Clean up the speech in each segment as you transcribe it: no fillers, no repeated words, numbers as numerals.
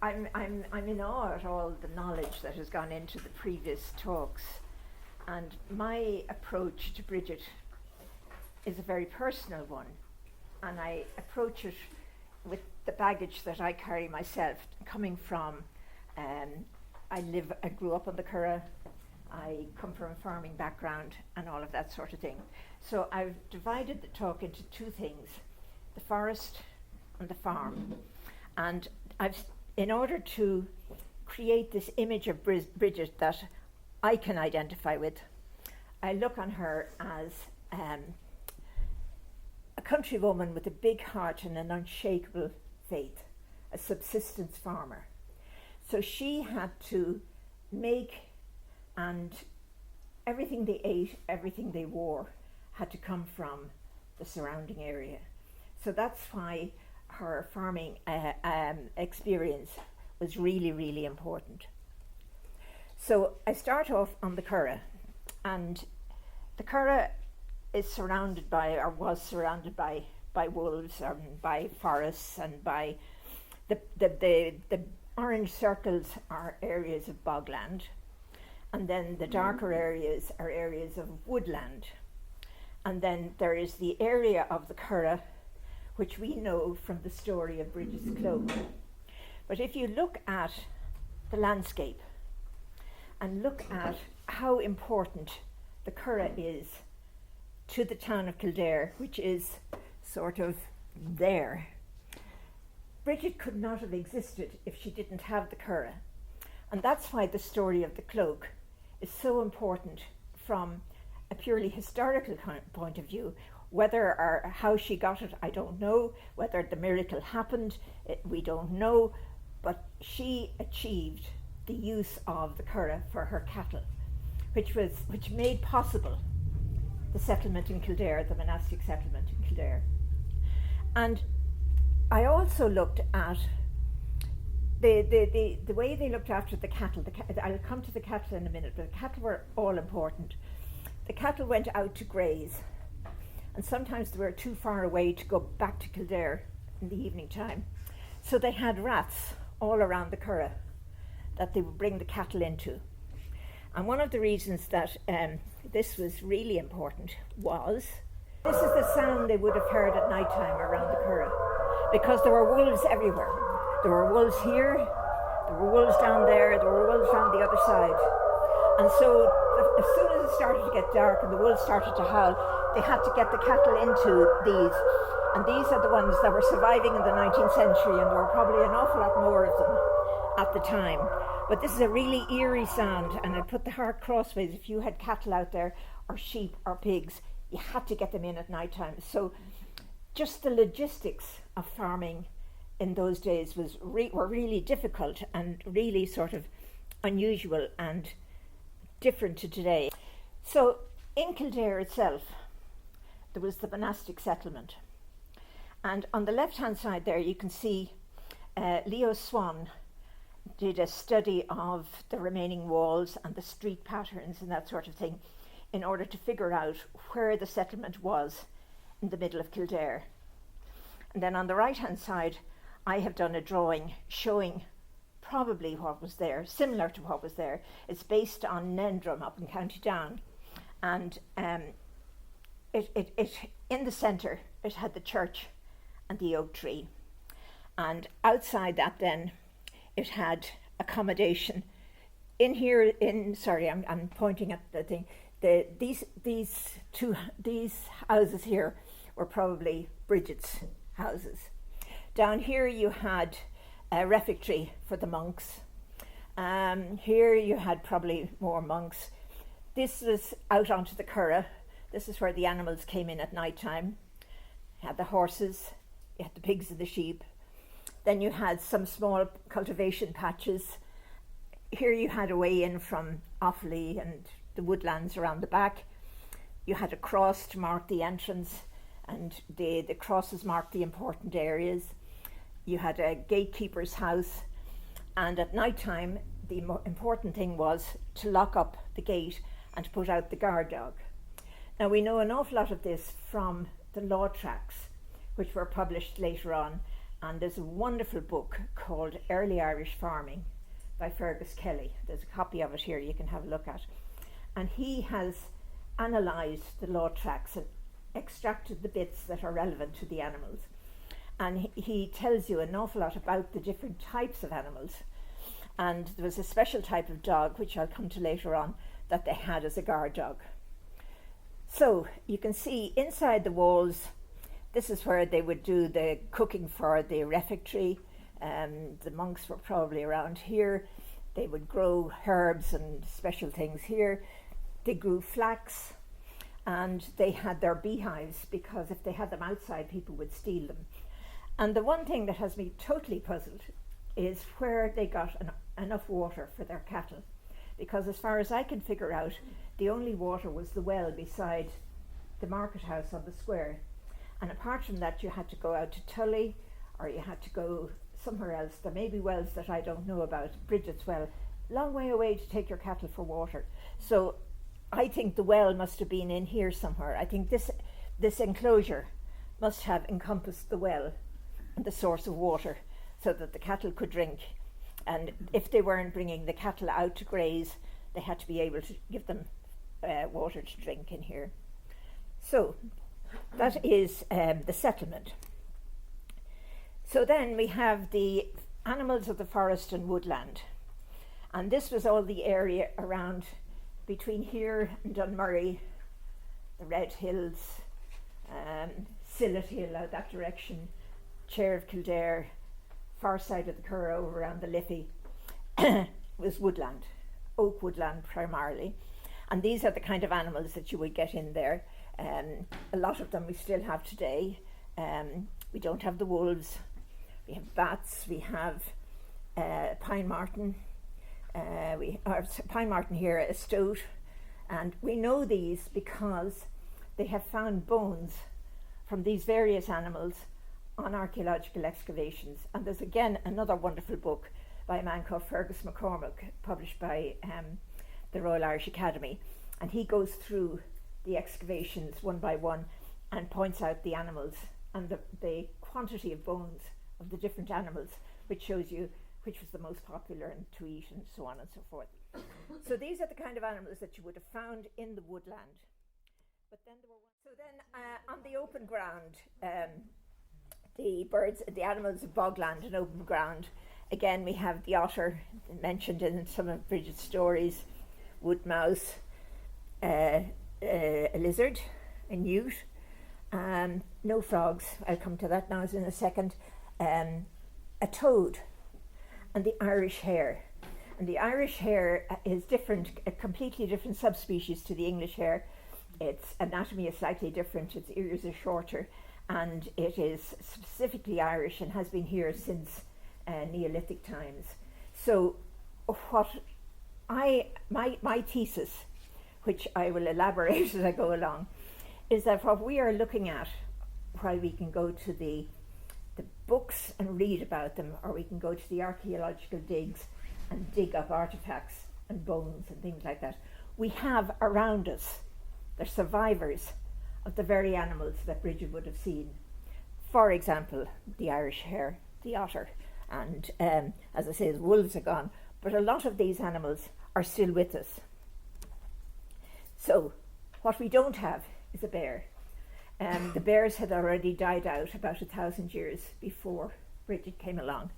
I'm in awe at all the knowledge that has gone into the previous talks, and my approach to Brigid is a very personal one, and I approach it with the baggage that I carry myself, coming from, I grew up on the Curragh, I come from a farming background and all of that sort of thing. So I've divided the talk into two things, the forest and the farm. And in order to create this image of Brigid that I can identify with, I look on her as a country woman with a big heart and an unshakable faith, a subsistence farmer. So she had to make, and everything they ate, everything they wore, had to come from the surrounding area. So that's why her farming experience was really, really important. So I start off on the Curragh, and the Curragh is surrounded by, or was surrounded by wolves, and by forests, and by the orange circles are areas of bogland, and then the darker areas are areas of woodland. And then there is the area of the Curragh, which we know from the story of Brigid's Cloak. But if you look at the landscape and look at how important the Curragh is to the town of Kildare, which is sort of there, Brigid could not have existed if she didn't have the Curragh. And that's why the story of the Cloak is so important from a purely historical point of view. Whether or how she got it, I don't know. Whether the miracle happened, we don't know. But she achieved the use of the Curragh for her cattle, which made possible the settlement in Kildare, the monastic settlement in Kildare. And I also looked at the way they looked after the cattle. I'll come to the cattle in a minute, but the cattle were all important. The cattle went out to graze, and sometimes they were too far away to go back to Kildare in the evening time. So they had rats all around the Curragh that they would bring the cattle into. And one of the reasons that this was really important was, this is the sound they would have heard at night time around the Curragh, because there were wolves everywhere. There were wolves here, there were wolves down there were wolves on the other side. And so as soon as it started to get dark and the wolves started to howl, they had to get the cattle into these. And these are the ones that were surviving in the 19th century, and there were probably an awful lot more of them at the time. But this is a really eerie sound, and it put the heart crossways. If you had cattle out there, or sheep or pigs, you had to get them in at night time. So just the logistics of farming in those days were really difficult and really sort of unusual and different to today. So in Kildare itself, there was the monastic settlement. And on the left-hand side there, you can see Leo Swan did a study of the remaining walls and the street patterns and that sort of thing in order to figure out where the settlement was in the middle of Kildare. And then on the right-hand side, I have done a drawing showing probably what was there, similar to what was there. It's based on Nendrum up in County Down. And it in the centre, it had the church and the oak tree. And outside that then, it had accommodation. In here, I'm pointing at the thing. These houses here were probably Brigid's houses. Down here you had a refectory for the monks. Here you had probably more monks. This was out onto the Curragh. This is where the animals came in at night time. You had the horses, you had the pigs and the sheep. Then you had some small cultivation patches. Here you had a way in from Offaly and the woodlands around the back. You had a cross to mark the entrance, and the crosses marked the important areas. You had a gatekeeper's house, and at night time the important thing was to lock up the gate and to put out the guard dog. Now we know an awful lot of this from the law tracts, which were published later on, And there's a wonderful book called Early Irish Farming by Fergus Kelly. There's a copy of it here you can have a look at. And he has analysed the law tracks and extracted the bits that are relevant to the animals. And he tells you an awful lot about the different types of animals. And there was a special type of dog, which I'll come to later on, that they had as a guard dog. So you can see inside the walls, this is where they would do the cooking for the refectory. The monks were probably around here. They would grow herbs and special things here. They grew flax, and they had their beehives, because if they had them outside, people would steal them. And the one thing that has me totally puzzled is where they got enough water for their cattle. Because as far as I can figure out, the only water was the well beside the market house on the square. And apart from that, you had to go out to Tully, or you had to go somewhere else. There may be wells that I don't know about. Brigid's well, long way away to take your cattle for water. So I think the well must have been in here somewhere. I think this enclosure must have encompassed the well and the source of water, so that the cattle could drink. And if they weren't bringing the cattle out to graze, they had to be able to give them water to drink in here. So that is the settlement. So then we have the animals of the forest and woodland. And this was all the area around between here and Dunmurry, the Red Hills, Sillet Hill out that direction, Chair of Kildare, far side of the Curragh over around the Liffey, was woodland, oak woodland primarily. And these are the kind of animals that you would get in there. A lot of them we still have today. We don't have the wolves. We have bats. We have pine marten. We have pine marten here, a stoat. And we know these because they have found bones from these various animals on archaeological excavations. And there's again another wonderful book by a man called Fergus McCormack, published by the Royal Irish Academy, and he goes through the excavations one by one and points out the animals and the quantity of bones of the different animals, which shows you which was the most popular and to eat and so on and so forth. So these are the kind of animals that you would have found in the woodland. But then there were on the open ground, the birds, the animals of bogland and open ground. Again, we have the otter, mentioned in some of Brigid's stories, wood mouse, a lizard, a newt, no frogs, I'll come to that now in a second, a toad, and the Irish hare. And the Irish hare is different, a completely different subspecies to the English hare. Its anatomy is slightly different, its ears are shorter, and it is specifically Irish and has been here since Neolithic times. So what my thesis, which I will elaborate as I go along, is that what we are looking at, while we can go to the books and read about them, or we can go to the archaeological digs and dig up artifacts and bones and things like that, we have around us the survivors of the very animals that Brigid would have seen. For example, the Irish hare, the otter, and as I say, the wolves are gone, but a lot of these animals are still with us. So what we don't have is a bear. The bears had already died out about 1,000 years before Brigid came along.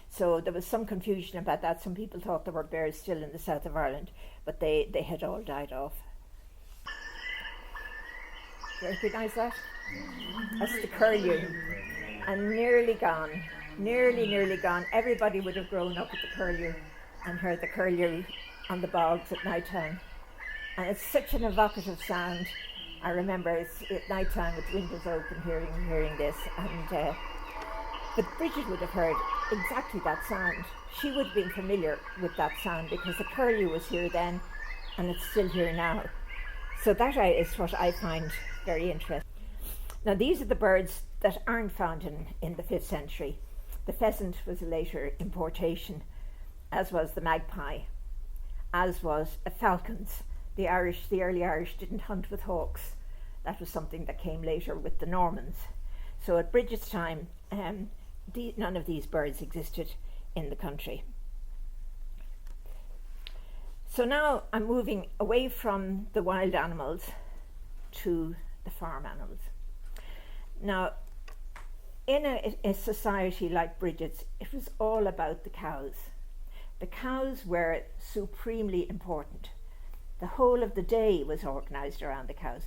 So there was some confusion about that. Some people thought there were bears still in the south of Ireland, but they had all died off. Do you recognise that? That's the curlew. And nearly gone. Nearly gone. Everybody would have grown up with the curlew and heard the curlew on the bogs at night time. And it's such an evocative sound. I remember it's at night time with windows open hearing this. And but Brigid would have heard exactly that sound. She would have been familiar with that sound because the curlew was here then and it's still here now. So that is what I find very interesting. Now these are the birds that aren't found in the 5th century. The pheasant was a later importation, as was the magpie, as was falcons. The early Irish didn't hunt with hawks. That was something that came later with the Normans. So at Brigid's time, none of these birds existed in the country. So now I'm moving away from the wild animals to the farm animals. Now, in a society like Brigid's, it was all about the cows. The cows were supremely important. The whole of the day was organised around the cows.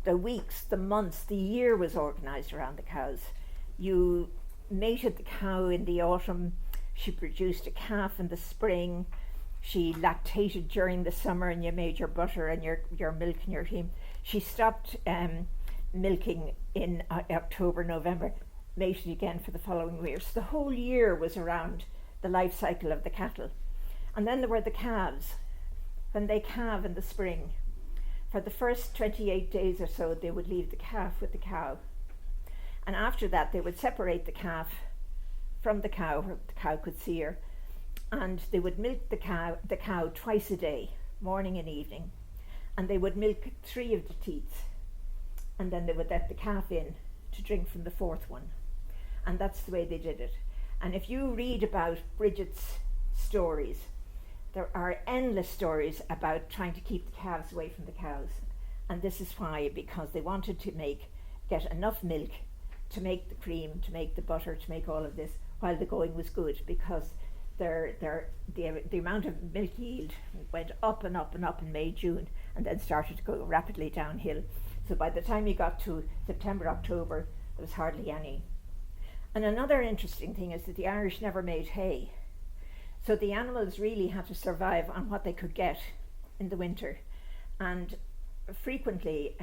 The weeks, the months, the year was organised around the cows. You mated the cow in the autumn, she produced a calf in the spring, she lactated during the summer, and you made your butter and your milk and your cream. She stopped milking in October, November, mated again for the following year. So the whole year was around the life cycle of the cattle. And then there were the calves. When they calve in the spring, for the first 28 days or so, they would leave the calf with the cow. And after that, they would separate the calf from the cow, where the cow could see her, and they would milk the cow twice a day, morning and evening. And they would milk 3 of the teats, and then they would let the calf in to drink from the 4th one. And that's the way they did it. And if you read about Brigid's stories, there are endless stories about trying to keep the calves away from the cows. And this is why, because they wanted to get enough milk to make the cream, to make the butter, to make all of this, while the going was good, because the amount of milk yield went up and up and up in May, June, and then started to go rapidly downhill. So by the time you got to September, October, there was hardly any. And another interesting thing is that the Irish never made hay. So the animals really had to survive on what they could get in the winter. And frequently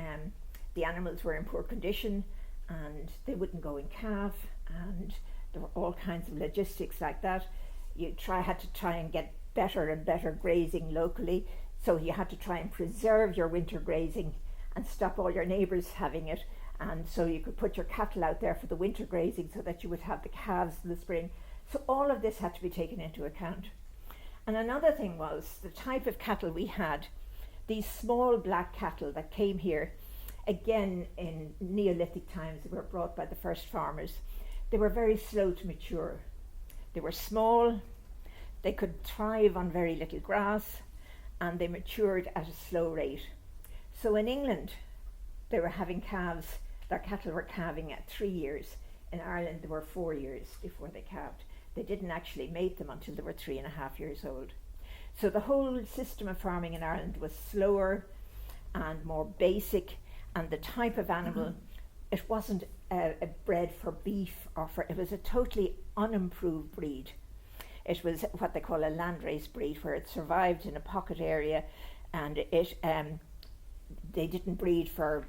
the animals were in poor condition and they wouldn't go in calf, and there were all kinds of logistics like that. You had to try and get better and better grazing locally. So you had to try and preserve your winter grazing and stop all your neighbours having it. And so you could put your cattle out there for the winter grazing so that you would have the calves in the spring. So all of this had to be taken into account. And another thing was the type of cattle we had. These small black cattle that came here, again in Neolithic times, they were brought by the first farmers. They were very slow to mature. They were small, they could thrive on very little grass, and they matured at a slow rate. So in England, they were having calves, their cattle were calving at 3 years. In Ireland, they were 4 years before they calved. They didn't actually mate them until they were 3.5 years old. So the whole system of farming in Ireland was slower and more basic, and the type of animal, it wasn't a bred for beef it was a totally unimproved breed. It was what they call a landrace breed, where it survived in a pocket area, and they didn't breed for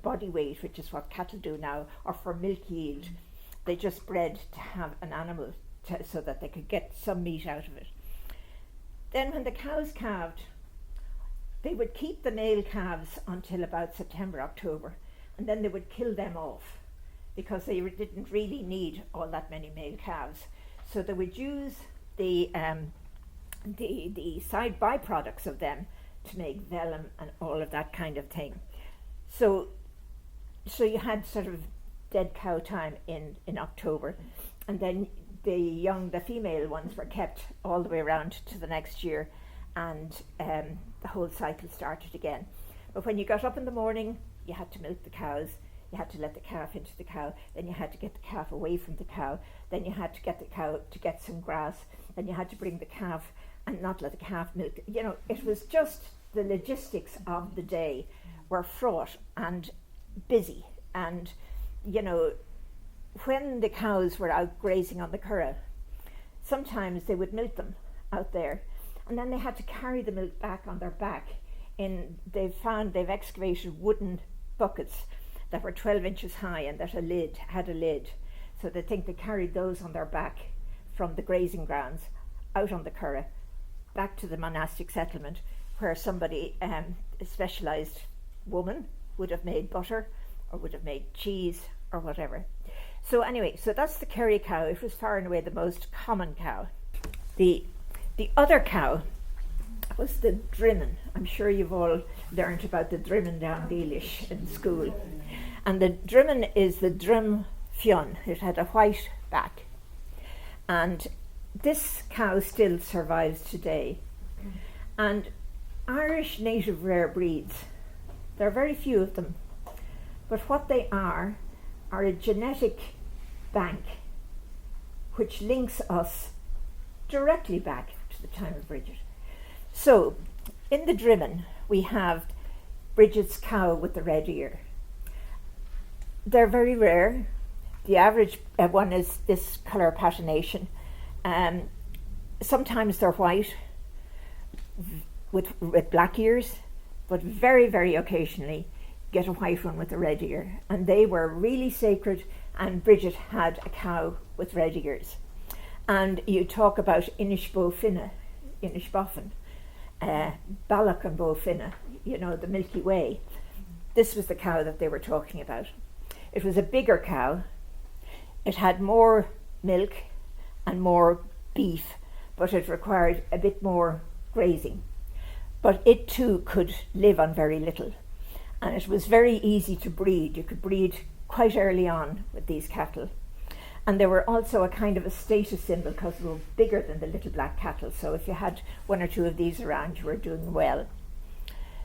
body weight, which is what cattle do now, or for milk yield. They just bred to have an animal so that they could get some meat out of it. Then when the cows calved, they would keep the male calves until about September, October, and then they would kill them off because they didn't really need all that many male calves. So they would use the side byproducts of them to make vellum and all of that kind of thing. So you had sort of dead cow time in October, and then the female ones were kept all the way around to the next year, and the whole cycle started again. But when you got up in the morning, you had to milk the cows, you had to let the calf into the cow, then you had to get the calf away from the cow, then you had to get the cow to get some grass, then you had to bring the calf and not let the calf milk. It was just the logistics of the day were fraught and busy. And when the cows were out grazing on the curragh, sometimes they would milk them out there, and then they had to carry the milk back on their back. They've excavated wooden buckets that were 12 inches high and that had a lid. So they think they carried those on their back from the grazing grounds out on the curragh back to the monastic settlement, where somebody, a specialised woman, would have made butter or would have made cheese or whatever. So anyway, so that's the Kerry cow. It was far and away the most common cow. The other cow was the Drimmen. I'm sure you've all learnt about the Drimmen down Gaelish in school. And the Drimmen is the drum fionn. It had a white back. And this cow still survives today. And Irish native rare breeds, there are very few of them, but what they are a genetic bank which links us directly back to the time of Brigid. So, in the Driven, we have Brigid's cow with the red ear. They're very rare. The average one is this colour patination. Sometimes they're white with black ears, but very, very occasionally get a white one with a red ear. And they were really sacred, and Brigid had a cow with red ears. And you talk about Inish Bo Finna, Inish Boffin, Balloch and Bo Finna, the Milky Way. This was the cow that they were talking about. It was a bigger cow. It had more milk and more beef, but it required a bit more grazing. But it too could live on very little. And it was very easy to breed. You could breed quite early on with these cattle. And they were also a kind of a status symbol because they were bigger than the little black cattle. So if you had one or two of these around, you were doing well.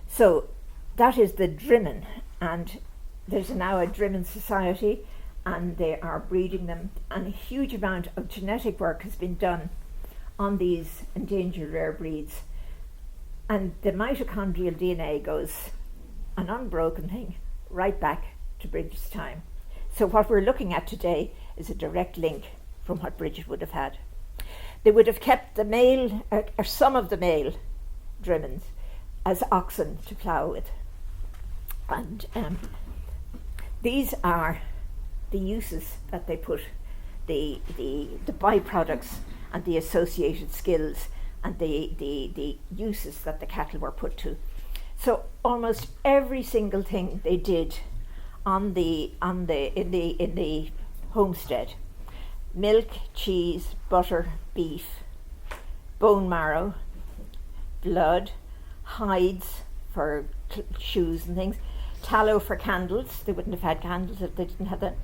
So that is the Drinnen. And there's now a Drinnen society, and they are breeding them. And a huge amount of genetic work has been done on these endangered rare breeds. And the mitochondrial DNA goes, an unbroken thing, right back to Brigid's time. So what we're looking at today is a direct link from what Brigid would have had. They would have kept the male, or some of the male Drimmens, as oxen to plough with. And these are the uses that they put, the byproducts and the associated skills and the uses that the cattle were put to. So almost every single thing they did in the homestead, milk, cheese, butter, beef, bone marrow, blood, hides for shoes and things, tallow for candles. They wouldn't have had candles if they didn't have that.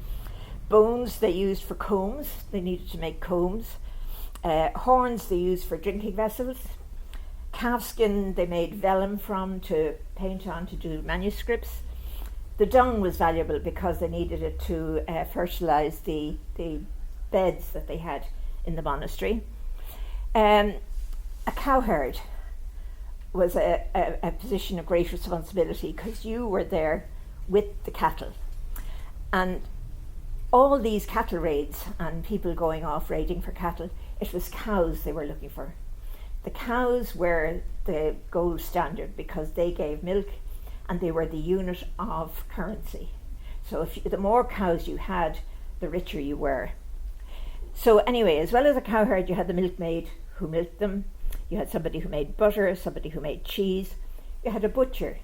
Bones they used for combs. They needed to make combs. Horns they used for drinking vessels. Calfskin they made vellum from to paint on to do manuscripts. The dung was valuable because they needed it to fertilise the beds that they had in the monastery. A cowherd was a position of great responsibility because you were there with the cattle. And all these cattle raids and people going off raiding for cattle, it was cows they were looking for. The cows were the gold standard because they gave milk and they were the unit of currency. So the more cows you had, the richer you were. So anyway, as well as a cowherd, you had the milkmaid who milked them. You had somebody who made butter, somebody who made cheese. You had a butcher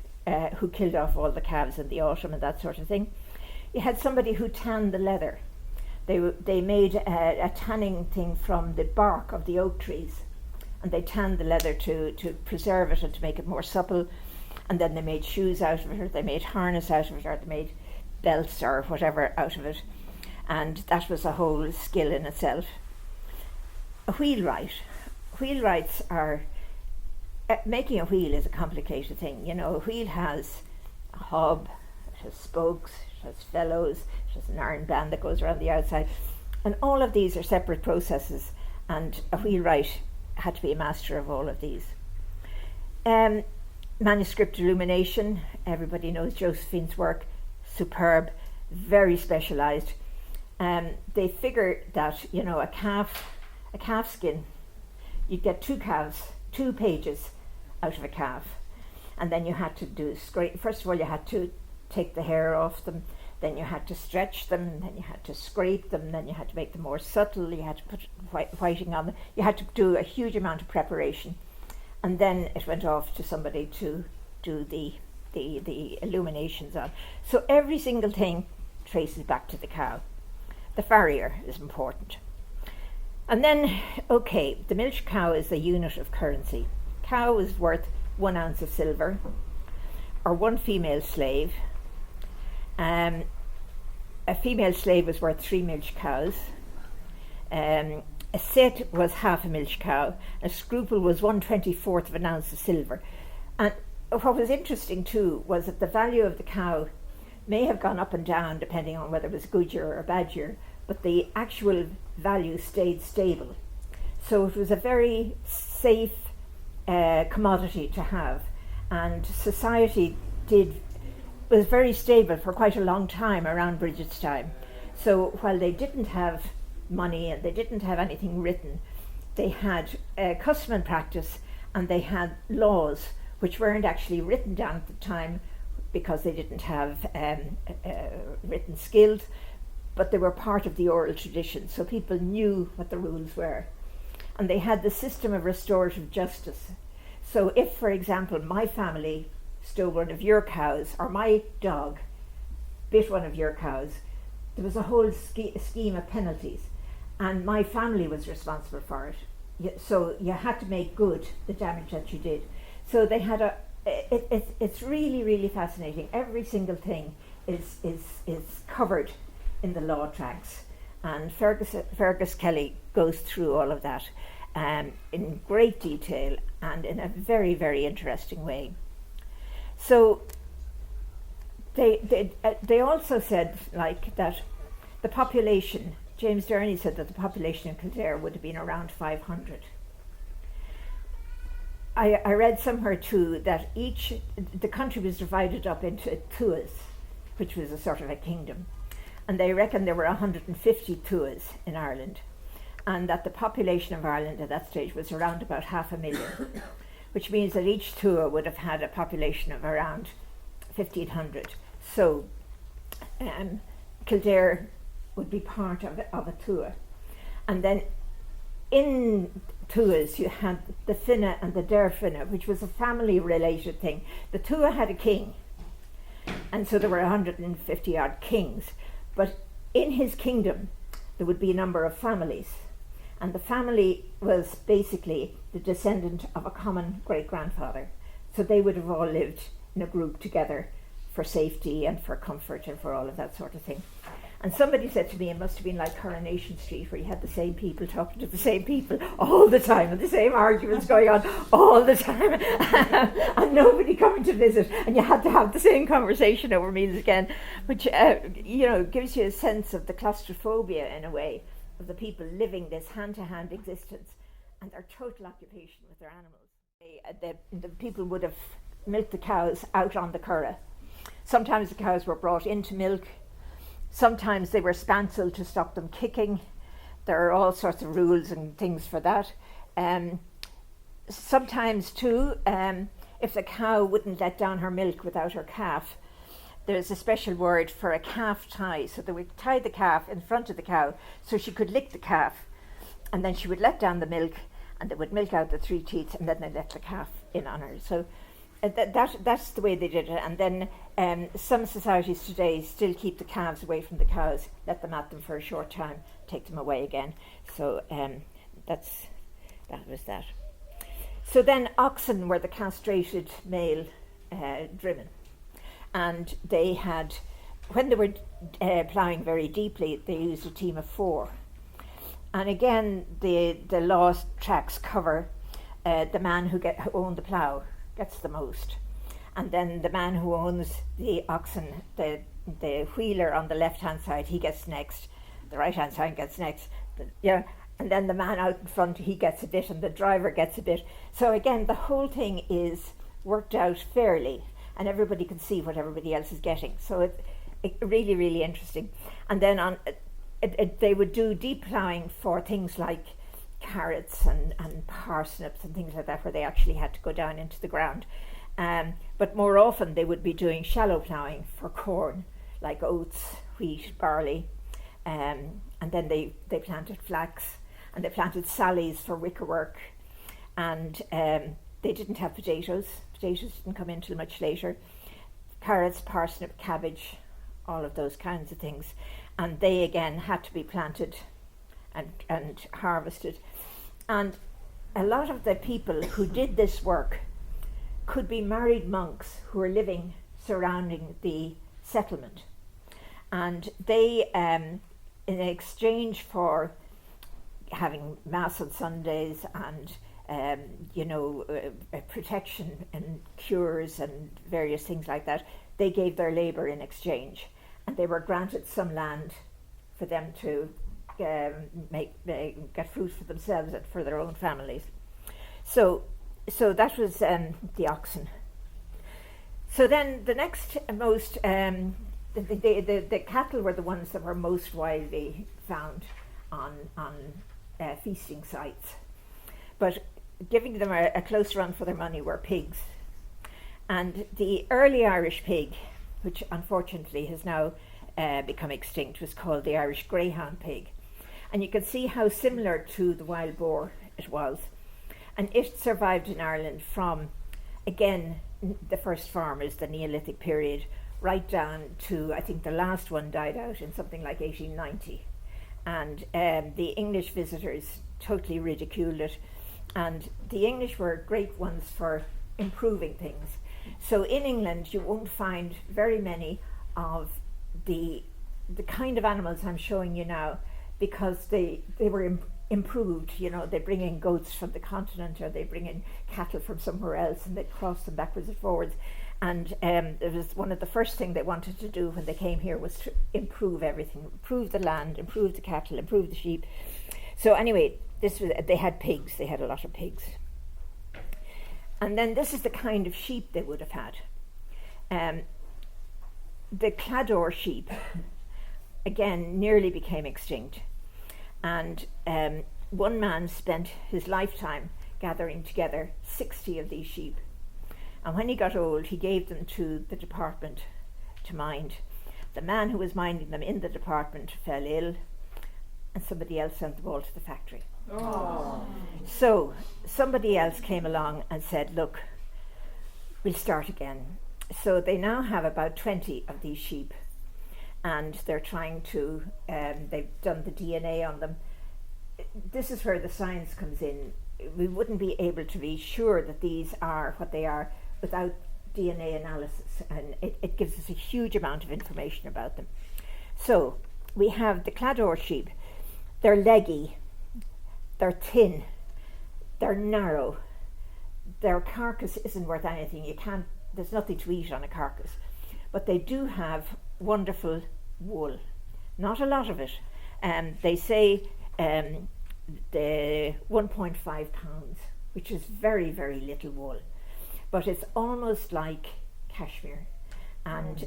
who killed off all the calves in the autumn and that sort of thing. You had somebody who tanned the leather. They made a tanning thing from the bark of the oak trees, and they tanned the leather to preserve it and to make it more supple. And then they made shoes out of it, or they made harness out of it, or they made belts or whatever out of it. And that was a whole skill in itself. A wheelwright. Wheelwrights are, making a wheel is a complicated thing. A wheel has a hub, it has spokes, it has felloes, it has an iron band that goes around the outside. And all of these are separate processes, and a wheelwright had to be a master of all of these. Manuscript illumination, everybody knows Josephine's work, superb, very specialised. They figured that, a calf skin, you'd get two calves, 2 pages out of a calf. And then you had to do first of all you had to take the hair off them, then you had to stretch them, then you had to scrape them, then you had to make them more subtle, you had to put whiting on them. You had to do a huge amount of preparation. And then it went off to somebody to do the illuminations on. So every single thing traces back to the cow. The farrier is important. And then, the milch cow is the unit of currency. Cow is worth 1 ounce of silver, or 1 female slave. A a female slave was worth 3 milch cows. A set was half a milch cow. A scruple was 1/24 of an ounce of silver. And what was interesting too was that the value of the cow may have gone up and down depending on whether it was a good year or a bad year, but the actual value stayed stable. So it was a very safe commodity to have, and society was very stable for quite a long time around Brigid's time. So while they didn't have money and they didn't have anything written, they had custom and practice, and they had laws which weren't actually written down at the time because they didn't have written skills, but they were part of the oral tradition, so people knew what the rules were. And they had the system of restorative justice. So if, for example, my family stole one of your cows, or my dog bit one of your cows, there was a whole scheme of penalties, and my family was responsible for it. So you had to make good the damage that you did. So they had it's really, really fascinating. Every single thing is covered in the law tracts, and Fergus Kelly goes through all of that in great detail and in a very, very interesting way. So they also said like that the population, James Durney said that the population in Kildare would have been around 500. I read somewhere too that the country was divided up into tuas, which was a sort of a kingdom, and they reckon there were 150 tuas in Ireland, and that the population of Ireland at that stage was around about 500,000, which means that each tua would have had a population of around 1,500. So Kildare would be part of a tua. And then in tuas you had the Finna and the Der Finna, which was a family related thing. The tua had a king, and so there were 150 odd kings, but in his kingdom there would be a number of families, and the family was basically the descendant of a common great-grandfather, so they would have all lived in a group together for safety and for comfort and for all of that sort of thing. And somebody said to me, it must have been like Coronation Street, where you had the same people talking to the same people all the time, and the same arguments going on all the time, and nobody coming to visit, and you had to have the same conversation over meals again, which gives you a sense of the claustrophobia, in a way, of the people living this hand-to-hand existence and their total occupation with their animals. The people would have milked the cows out on the curragh. Sometimes the cows were brought into milk. Sometimes they were spancelled to stop them kicking. There are all sorts of rules and things for that. Sometimes too, if the cow wouldn't let down her milk without her calf, there's a special word for a calf tie. So they would tie the calf in front of the cow so she could lick the calf, and then she would let down the milk, and they would milk out the 3 teats, and then they let the calf in on her. So that's the way they did it. And then some societies today still keep the calves away from the cows, let them at them for a short time, take them away again. So that was that. So then oxen were the castrated male driven, and they had, when they were ploughing very deeply, they used a team of 4. And again, the law tracts cover the man who owned the plough gets the most, and then the man who owns the oxen, the wheeler on the left hand side, he gets next, the right hand side gets next, and then the man out in front, he gets a bit, and the driver gets a bit. So again, the whole thing is worked out fairly, and everybody can see what everybody else is getting. So it really, really interesting. And then they would do deep ploughing for things like carrots and parsnips and things like that, where they actually had to go down into the ground. But more often they would be doing shallow ploughing for corn, like oats, wheat, barley, and then they planted flax, and they planted sallies for wickerwork, and they didn't have potatoes. Potatoes didn't come in till much later. Carrots, parsnip, cabbage, all of those kinds of things. And they again had to be planted and harvested. And a lot of the people who did this work could be married monks who were living surrounding the settlement. And they, in exchange for having mass on Sundays and protection and cures and various things like that, they gave their labour in exchange, and they were granted some land for them to get food for themselves and for their own families. So that was the oxen. So then the next most the cattle were the ones that were most widely found on feasting sites, but giving them a close run for their money were pigs. And the early Irish pig, which unfortunately has now become extinct, was called the Irish greyhound pig. And you can see how similar to the wild boar it was. And it survived in Ireland from, again, the first farmers, the Neolithic period, right down to, I think the last one died out in something like 1890. And the English visitors totally ridiculed it. And the English were great ones for improving things. So in England, you won't find very many of the kind of animals I'm showing you now, because they were improved. They bring in goats from the continent, or they bring in cattle from somewhere else, and they cross them backwards and forwards. And it was one of the first things they wanted to do when they came here was to improve everything, improve the land, improve the cattle, improve the sheep. So anyway, they had pigs. They had a lot of pigs. And then this is the kind of sheep they would have had. The Kildare sheep, again, nearly became extinct. And one man spent his lifetime gathering together 60 of these sheep. And when he got old, he gave them to the department to mind. The man who was minding them in the department fell ill, and somebody else sent them all to the factory. Oh. So somebody else came along and said, look, we'll start again. So they now have about 20 of these sheep, and they're trying to, they've done the DNA on them. This is where the science comes in. We wouldn't be able to be sure that these are what they are without DNA analysis, and it gives us a huge amount of information about them. So we have the Kildare sheep. They're leggy, they're thin, they're narrow, their carcass isn't worth anything. There's nothing to eat on a carcass, but they do have wonderful wool. Not a lot of it. They say the 1.5 pounds, which is very, very little wool, but it's almost like cashmere. And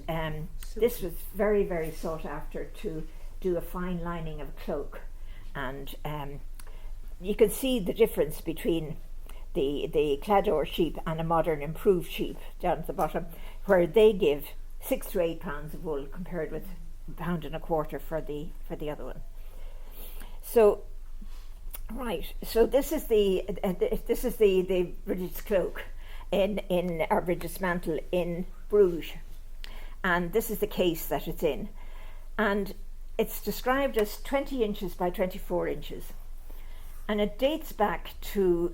this was very, very sought after to do a fine lining of a cloak. And you can see the difference between the Kildare sheep and a modern improved sheep down at the bottom, where they give 6 to 8 pounds of wool compared with £1.25 pounds for the other one. So, right. So this is the Brigid's cloak in our Brigid's mantle in Bruges, and this is the case that it's in, and it's described as 20 inches by 24 inches, and it dates back to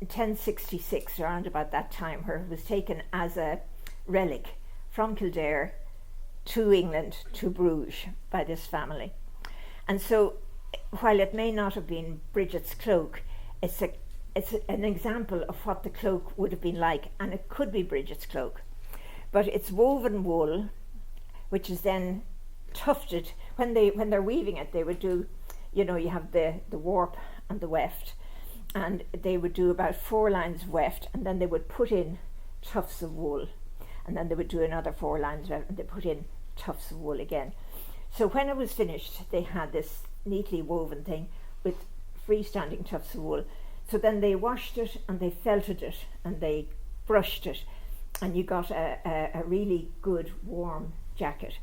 1066, around about that time, where it was taken as a relic from Kildare to England, to Bruges, by this family. And so, while it may not have been Brigid's cloak, it's an example of what the cloak would have been like, and it could be Brigid's cloak. But it's woven wool, which is then tufted. When they're weaving it, they would do, you have the warp and the weft, and they would do about 4 lines of weft, and then they would put in tufts of wool, and then they would do another 4 lines of weft, and they put in tufts of wool again. So when it was finished, they had this neatly woven thing with freestanding tufts of wool. So then they washed it, and they felted it, and they brushed it, and you got a really good warm jacket.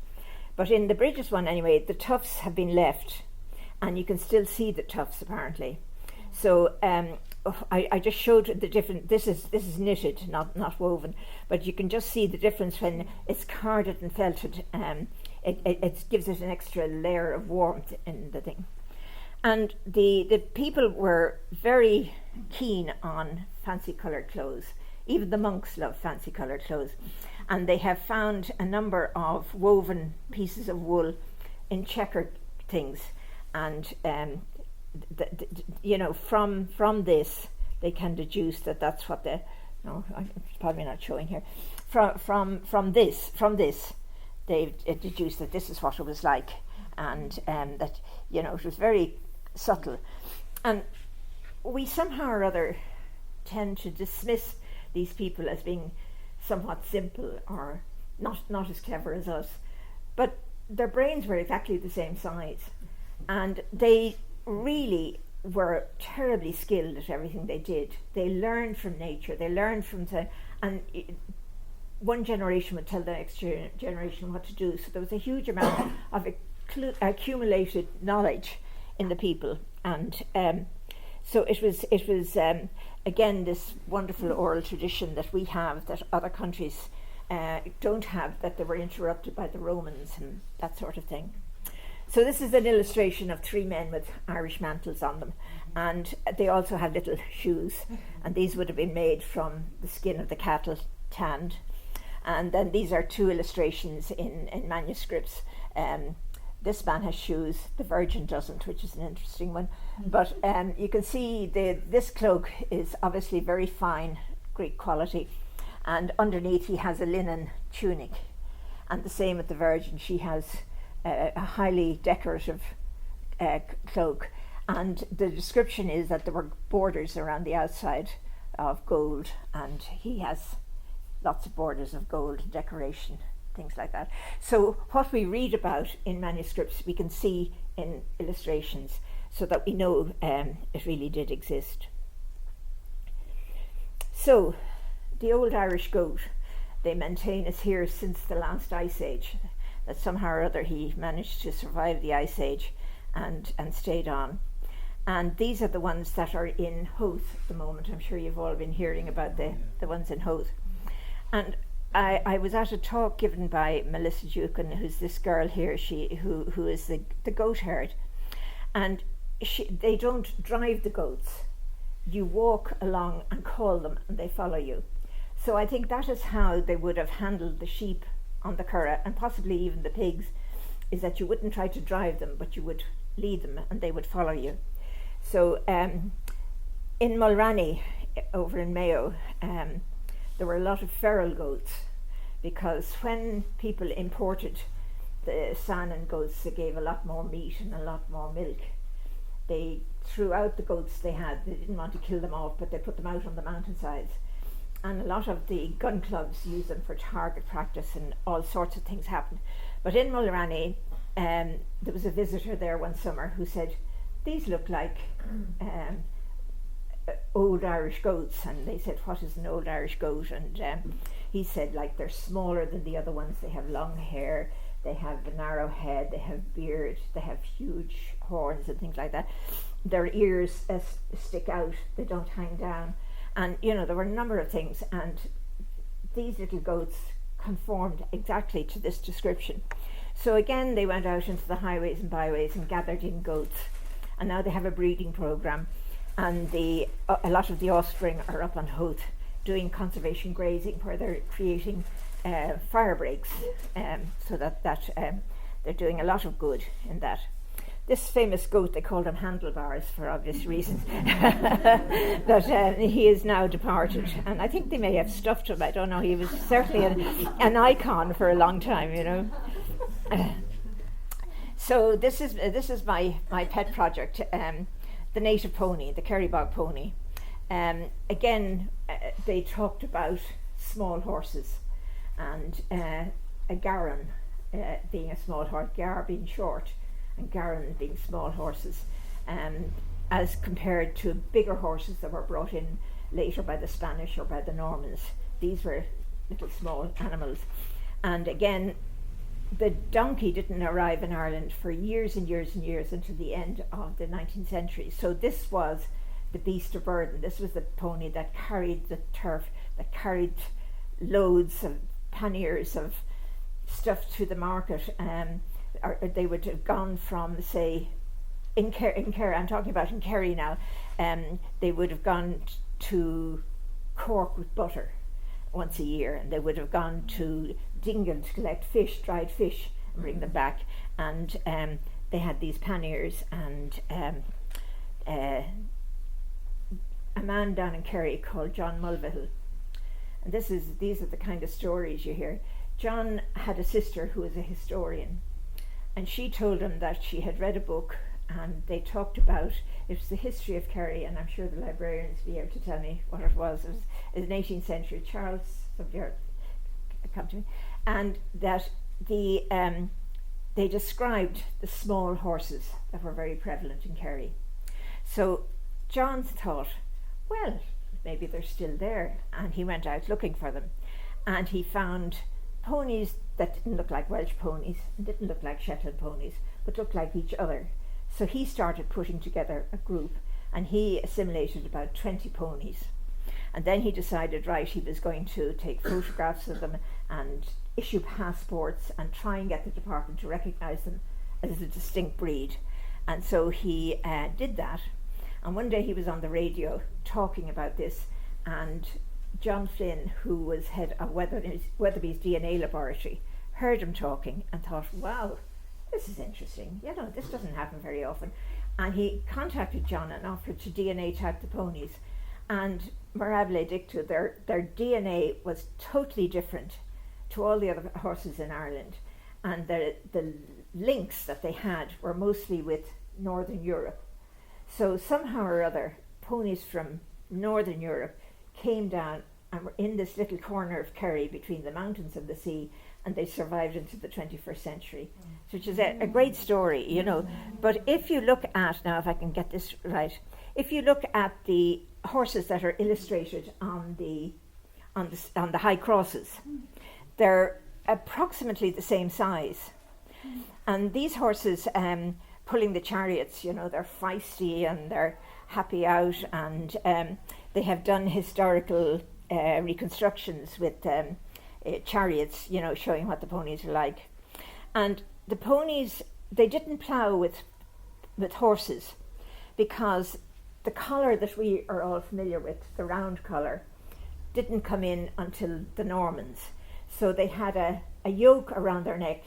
But in the Brigid's one anyway, the tufts have been left, and you can still see the tufts apparently. So I just showed the different. This is knitted, not woven, but you can just see the difference when it's carded and felted. It gives it an extra layer of warmth in the thing. And the people were very keen on fancy coloured clothes. Even the monks loved fancy coloured clothes. and they have found a number of woven pieces of wool in checkered things, and from this they can deduce that that's what the I'm probably not showing here. From this they deduced that this is what it was like, and that it was very subtle, and we somehow or other tend to dismiss these people as being somewhat simple or not as clever as us, but their brains were exactly the same size, and they really were terribly skilled at everything they did. They learned from nature, they learned from one generation would tell the next generation what to do, so there was a huge amount of accumulated knowledge in the people, and so it was again this wonderful oral tradition that we have that other countries don't have, that they were interrupted by the Romans and that sort of thing. So this is an illustration of three men with Irish mantles on them, and they also had little shoes, and these would have been made from the skin of the cattle, tanned. And then these are two illustrations in manuscripts. This man has shoes, the Virgin doesn't, which is an interesting one. But you can see this cloak is obviously very fine Greek quality, and underneath he has a linen tunic, and the same with the Virgin. She has a highly decorative cloak, and the description is that there were borders around the outside of gold, and he has lots of borders of gold decoration, things like that. So what we read about in manuscripts we can see in illustrations, so that we know it really did exist. So the old Irish goat, they maintain, is here since the last ice age, that somehow or other he managed to survive the ice age and stayed on. And these are the ones that are in Howth at the moment. I'm sure you've all been hearing about the ones in Howth. And I was at a talk given by Melissa Dukin, who's this girl here, who is the goat herd. And they don't drive the goats. You walk along and call them and they follow you. So I think that is how they would have handled the sheep on the Curragh, and possibly even the pigs, is that you wouldn't try to drive them, but you would lead them and they would follow you. So in Mulranny, over in Mayo, there were a lot of feral goats, because when people imported the Saanen goats, they gave a lot more meat and a lot more milk. They threw out the goats they had. They didn't want to kill them off, but they put them out on the mountainsides. And a lot of the gun clubs used them for target practice, and all sorts of things happened. But in Mulranny, there was a visitor there one summer who said, "These look like old Irish goats." And they said, "What is an old Irish goat?" And he said, like, they're smaller than the other ones. They have long hair, they have a narrow head, they have beard, they have huge horns and things like that. Their ears stick out, they don't hang down. And there were a number of things, and these little goats conformed exactly to this description. So again, they went out into the highways and byways and gathered in goats, and now they have a breeding program, and a lot of the offspring are up on Howth doing conservation grazing, where they're creating fire breaks, so that they're doing a lot of good in that. This famous goat, they called him Handlebars for obvious reasons, but he is now departed, and I think they may have stuffed him. I don't know. He was certainly an icon for a long time, So this is my pet project, the native pony, the Kerrybog pony. Again, they talked about small horses, and a Garran being a small horse, Gar being short, and Garran being small horses, as compared to bigger horses that were brought in later by the Spanish or by the Normans. These were little small animals. And again, the donkey didn't arrive in Ireland for years and years and years until the end of the 19th century. So this was the beast of burden. This was the pony that carried the turf, that carried loads of panniers of stuff to the market. Or they would have gone from, say, in Kerry, I'm talking about in Kerry now, they would have gone to Cork with butter, once a year, and they would have gone to Dingle to collect fish, dried fish, and bring them back. And they had these panniers, and a man down in Kerry called John Mulvihill. And these are the kind of stories you hear. John had a sister who was a historian, and she told him that she had read a book, and they talked about, it was the history of Kerry, and I'm sure the librarians will be able to tell me what it was. It was an 18th century, Charles, somebody come to me, and that they described the small horses that were very prevalent in Kerry. So John thought, well, maybe they're still there, and he went out looking for them, and he found ponies that didn't look like Welsh ponies, and didn't look like Shetland ponies, but looked like each other. So he started putting together a group, and he assimilated about 20 ponies. And then he decided, right, he was going to take photographs of them and issue passports and try and get the department to recognise them as a distinct breed. And so he did that. And one day he was on the radio talking about this, and John Flynn, who was head of Weatherby's DNA laboratory, heard him talking and thought, wow, this is interesting. This doesn't happen very often. And he contacted John and offered to DNA tag the ponies. And mirabile dictu, their DNA was totally different to all the other horses in Ireland. And the links that they had were mostly with Northern Europe. So somehow or other, ponies from Northern Europe came down and were in this little corner of Kerry between the mountains and the sea, and they survived into the 21st century, which is a great story, But if you look at, now if I can get this right, if you look at the horses that are illustrated on the high crosses, they're approximately the same size. And these horses pulling the chariots, they're feisty and they're happy out, and they have done historical reconstructions with chariots, showing what the ponies are like. And the ponies, they didn't plough with horses, because the collar that we are all familiar with, the round collar, didn't come in until the Normans. So they had a yoke around their neck,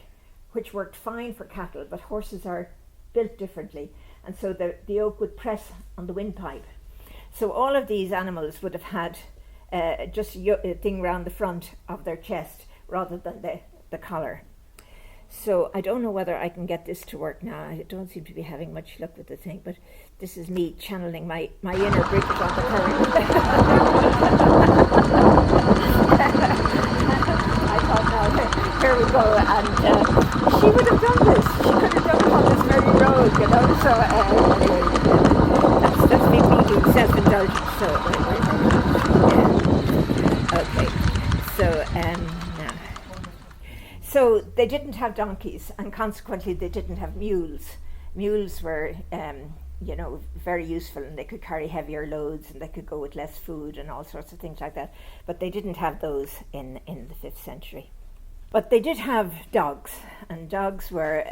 which worked fine for cattle, but horses are built differently, and so the yoke would press on the windpipe. So all of these animals would have had just a thing round the front of their chest rather than the collar. So I don't know whether I can get this to work now. I don't seem to be having much luck with the thing, but this is me channeling my inner Brigid on the current. I thought, now, here we go, and she would have done this. She could have done it on this very road, So anyway, that's me being self-indulgent. So okay, so now. So they didn't have donkeys, and consequently they didn't have mules. Mules were, very useful, and they could carry heavier loads, and they could go with less food and all sorts of things like that. But they didn't have those in the 5th century. But they did have dogs, and dogs were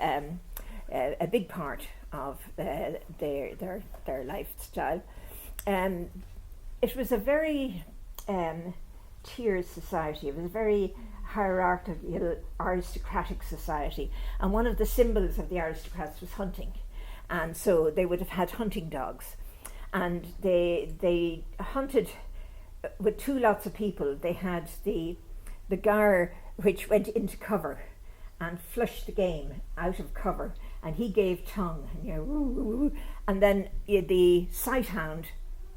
a big part of their lifestyle. It was a very tiered society. It was a very hierarchical, aristocratic society, and one of the symbols of the aristocrats was hunting, and so they would have had hunting dogs, and they hunted with 2 lots of people. They had the gar, which went into cover and flushed the game out of cover, and he gave tongue, and then the sight hound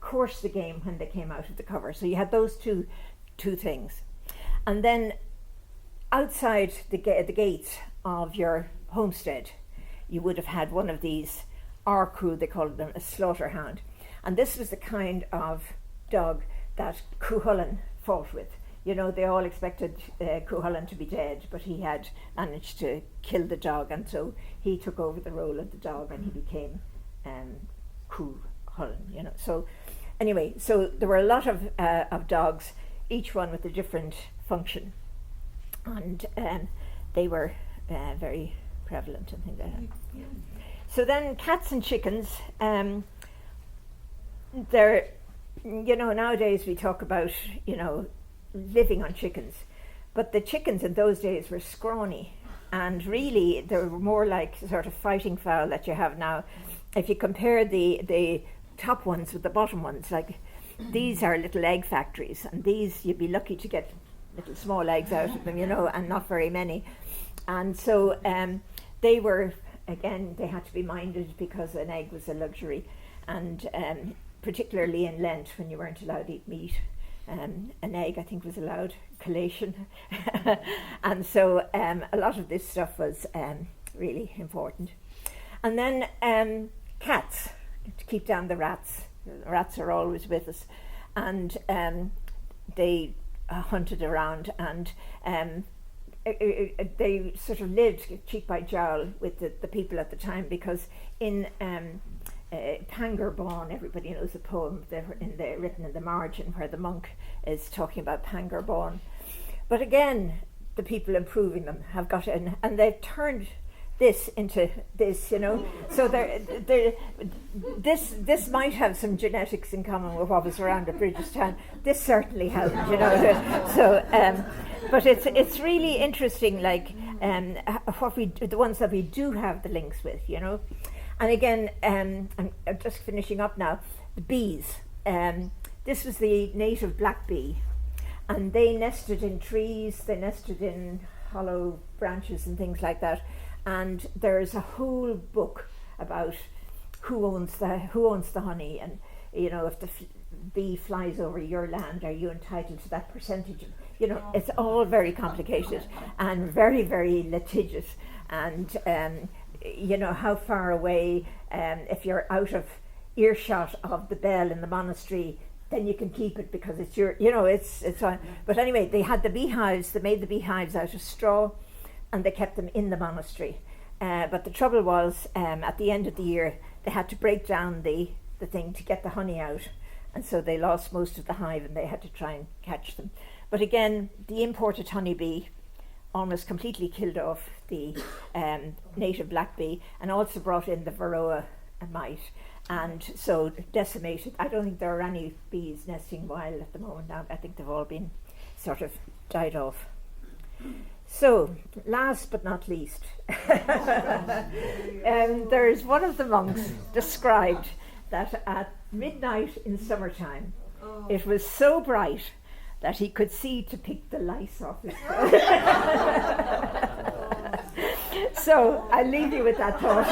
coursed the game when they came out of the cover. So you had those two things, and then outside the gates of your homestead, you would have had one of these crew, they called them a slaughter hound. And this was the kind of dog that Cuchulainn fought with. They all expected Cuchulainn to be dead, but he had managed to kill the dog, and so he took over the role of the dog, and he became Cuchulainn, So anyway, so there were a lot of dogs, each one with a different function. And they were very prevalent and things like that. Yeah. So then cats and chickens, they're, nowadays we talk about, living on chickens. But the chickens in those days were scrawny, and really they were more like sort of fighting fowl that you have now. If you compare the top ones with the bottom ones, like these are little egg factories, and these you'd be lucky to get little small eggs out of them, and not very many. And so they were, again, they had to be minded because an egg was a luxury, and particularly in Lent when you weren't allowed to eat meat. An egg, I think, was allowed, collation. And so a lot of this stuff was really important. And then cats, to keep down the rats. The rats are always with us. And they hunted around, and they sort of lived cheek by jowl with the people at the time, because in Pangerbawn, everybody knows the poem written in the margin where the monk is talking about Pangerbawn. But again, the people improving them have got in, and they've turned this into this, So this might have some genetics in common with what was around at Brigid Town. This certainly hasn't, So, but it's really interesting, like the ones that we do have the links with, And again, I'm just finishing up now. The bees. This was the native black bee, and they nested in trees. They nested in hollow branches and things like that. And there's a whole book about who owns the honey, and if the bee flies over your land, are you entitled to that percentage? It's all very complicated and very, very litigious, and how far away, if you're out of earshot of the bell in the monastery, then you can keep it because it's your, it's on. But anyway, they had the beehives. They made the beehives out of straw, and they kept them in the monastery. But the trouble was, at the end of the year, they had to break down the thing to get the honey out, and so they lost most of the hive, and they had to try and catch them. But again, the imported honeybee almost completely killed off the native black bee, and also brought in the varroa mite, and so decimated. I don't think there are any bees nesting wild at the moment now. I think they've all been sort of died off. So, last but not least, there's one of the monks described that at midnight in summertime, it was so bright that he could see to pick the lice off his clothes. So I'll leave you with that thought.